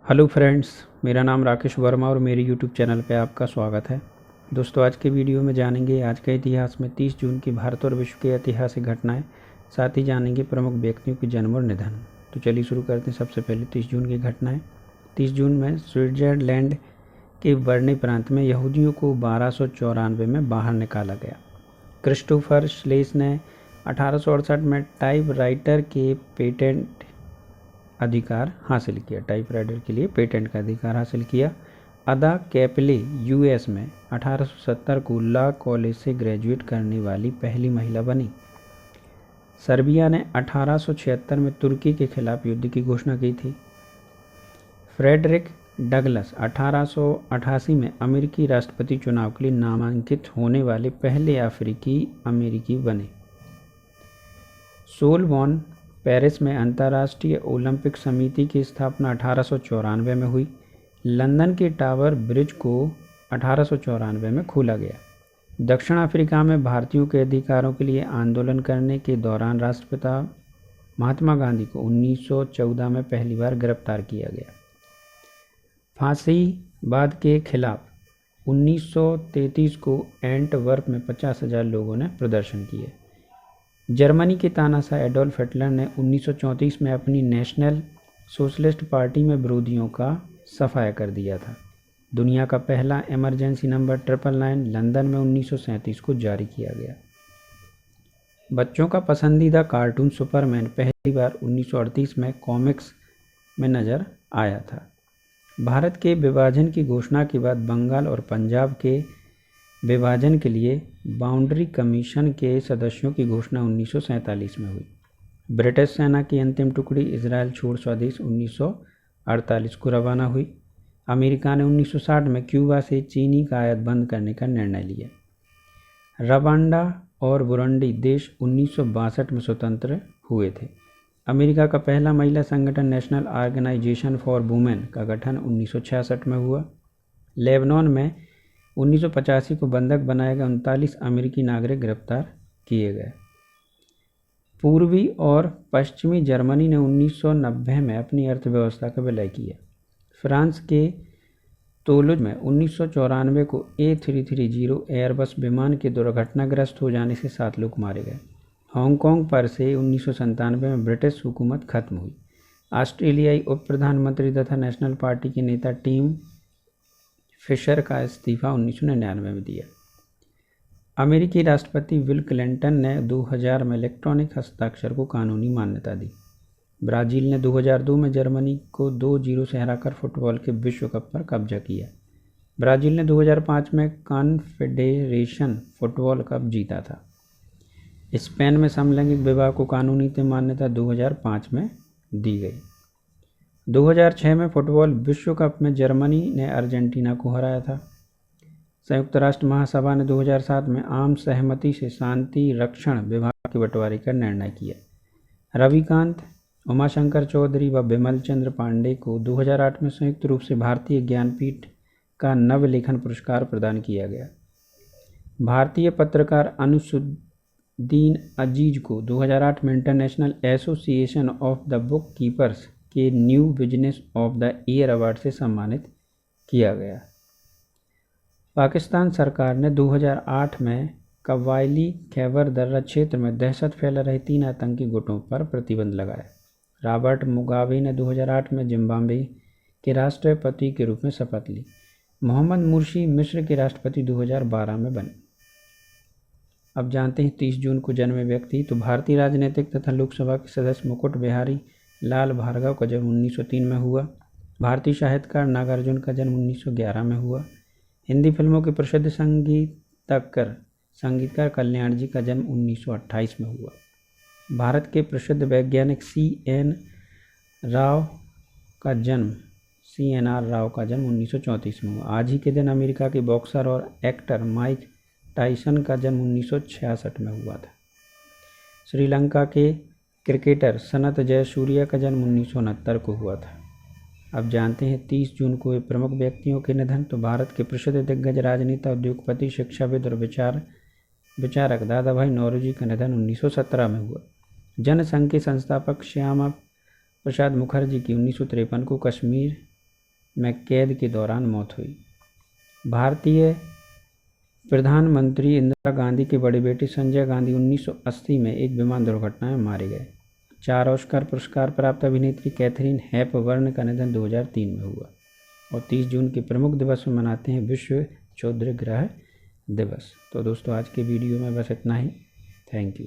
Hello friends, मेरा नाम राकेश वर्मा और मेरे यूट्यूब चैनल पे आपका स्वागत है। दोस्तों, आज के वीडियो में जानेंगे आज के इतिहास में 30 जून की भारत और विश्व के ऐतिहासिक घटनाएं, साथ ही जानेंगे प्रमुख व्यक्तियों के जन्म और निधन। तो चलिए शुरू करते हैं। सबसे पहले 30 जून की घटनाएं। 30 जून में स्विट्जरलैंड के बर्ने प्रांत में यहूदियों को 1294 में बाहर निकाला गया। क्रिस्टोफर श्लेस ने 1868 में टाइपराइटर के पेटेंट अधिकार हासिल किया। टाइपराइटर के लिए पेटेंट का अधिकार हासिल किया। अदा कैपले यूएस में 1870 को लॉ कॉलेज से ग्रेजुएट करने वाली पहली महिला बनी। सर्बिया ने 1876 में तुर्की के खिलाफ युद्ध की घोषणा की थी। फ्रेडरिक डगलस 1888 में अमेरिकी राष्ट्रपति चुनाव के लिए नामांकित होने वाले पहले अफ्रीकी अमेरिकी बने। सोलबॉर्न पेरिस में अंतर्राष्ट्रीय ओलंपिक समिति की स्थापना 1894 में हुई। लंदन के टावर ब्रिज को 1894 में खोला गया। दक्षिण अफ्रीका में भारतीयों के अधिकारों के लिए आंदोलन करने के दौरान राष्ट्रपिता महात्मा गांधी को 1914 में पहली बार गिरफ्तार किया गया। फांसीवाद के खिलाफ 1933 को एंटवर्प में 50,000 लोगों ने प्रदर्शन किए। जर्मनी के तानाशाह एडोल्फ हिटलर ने 1934 में अपनी नेशनल सोशलिस्ट पार्टी में विरोधियों का सफाया कर दिया था। दुनिया का पहला इमरजेंसी नंबर 999 लंदन में 1937 को जारी किया गया। बच्चों का पसंदीदा कार्टून सुपरमैन पहली बार 1938 में कॉमिक्स में नजर आया था। भारत के विभाजन की घोषणा के बाद बंगाल और पंजाब के विभाजन के लिए बाउंड्री कमीशन के सदस्यों की घोषणा 1947 में हुई। ब्रिटिश सेना की अंतिम टुकड़ी इजराइल छोड़ स्वदेश 1948 को रवाना हुई। अमेरिका ने 1960 में क्यूबा से चीनी का आयात बंद करने का निर्णय लिया। रवांडा और बुरुंडी देश 1962 में स्वतंत्र हुए थे। अमेरिका का पहला महिला संगठन नेशनल ऑर्गेनाइजेशन फॉर वुमेन का गठन 1966 में हुआ। लेबनान में 1985 को बंधक बनाए गए 39 अमेरिकी नागरिक गिरफ्तार किए गए। पूर्वी और पश्चिमी जर्मनी ने 1990 में अपनी अर्थव्यवस्था का विलय किया। फ्रांस के तोलुज में 1994 को A330 एयरबस विमान के दुर्घटनाग्रस्त हो जाने से 7 लोग मारे गए। हांगकांग पर से 1997 में ब्रिटिश हुकूमत खत्म हुई। ऑस्ट्रेलियाई उप प्रधानमंत्री तथा नेशनल पार्टी के नेता टिम फिशर का इस्तीफा 1999 में दिया। अमेरिकी राष्ट्रपति विल क्लिंटन ने 2000 में इलेक्ट्रॉनिक हस्ताक्षर को कानूनी मान्यता दी। ब्राज़ील ने 2002 में जर्मनी को 2-0 से हराकर फुटबॉल के विश्व कप पर कब्जा किया। ब्राज़ील ने 2005 में कॉन्फेडरेशन फुटबॉल कप जीता था। स्पेन में समलैंगिक विवाह को कानूनी मान्यता 2005 में दी गई। 2006 में फुटबॉल विश्व कप में जर्मनी ने अर्जेंटीना को हराया था। संयुक्त राष्ट्र महासभा ने 2007 में आम सहमति से शांति रक्षण विभाग के बंटवारे का निर्णय किया। रविकांत, उमाशंकर चौधरी व बिमल चंद्र पांडे को 2008 में संयुक्त रूप से भारतीय ज्ञानपीठ का नवलेखन पुरस्कार प्रदान किया गया। भारतीय पत्रकार अनुसुद्दीन अजीज को 2008 में international association of the bookkeepers के new business of the year award से सम्मानित किया गया। पाकिस्तान सरकार ने 2008 में कबायली खैबर दर्रा क्षेत्र में दहशत फैला रहे 3 आतंकी गुटों पर प्रतिबंध लगाया। रॉबर्ट मुगाबे ने 2008 में जिम्बाब्वे के राष्ट्रपति के रूप में शपथ ली। मोहम्मद मुर्सी मिस्र के राष्ट्रपति 2012 में बने। अब जानते हैं 30 जून को जन्मे व्यक्ति। तो भारतीय राजनीतिक तथा लोकसभा के सदस्य मुकुट बिहारी लाल भार्गव का जन्म 1903 में हुआ। भारतीय साहित्यकार नागार्जुन का जन्म 1911 में हुआ। हिंदी फिल्मों के प्रसिद्ध संगीतकार कल्याण जी का जन्म 1928 में हुआ। भारत के प्रसिद्ध वैज्ञानिक CNR राव का जन्म 1934 में हुआ। आज ही के दिन अमेरिका के बॉक्सर और एक्टर माइक टाइसन का जन्म 1966 में हुआ था। श्रीलंका के क्रिकेटर सनत जयसूर्या का जन्म 1969 को हुआ था। अब जानते हैं 30 जून को प्रमुख व्यक्तियों के निधन। तो भारत के प्रसिद्ध दिग्गज राजनेता, उद्योगपति, शिक्षाविद और विचारक दादा भाई नौरोजी का निधन 1917 में हुआ। जनसंघ के संस्थापक श्यामा प्रसाद मुखर्जी की 1953 को कश्मीर में कैद के दौरान मौत हुई। भारतीय प्रधानमंत्री इंदिरा गांधी के बड़े बेटे संजय गांधी 1980 में एक विमान दुर्घटना में मारे गए। 4 ऑस्कर पुरस्कार प्राप्त अभिनेत्री कैथरीन हेपबर्न का निधन 2003 में हुआ। और 30 जून के प्रमुख दिवस में मनाते हैं विश्व क्षुद्रग्रह दिवस। तो दोस्तों आज के वीडियो में बस इतना ही। Thank you.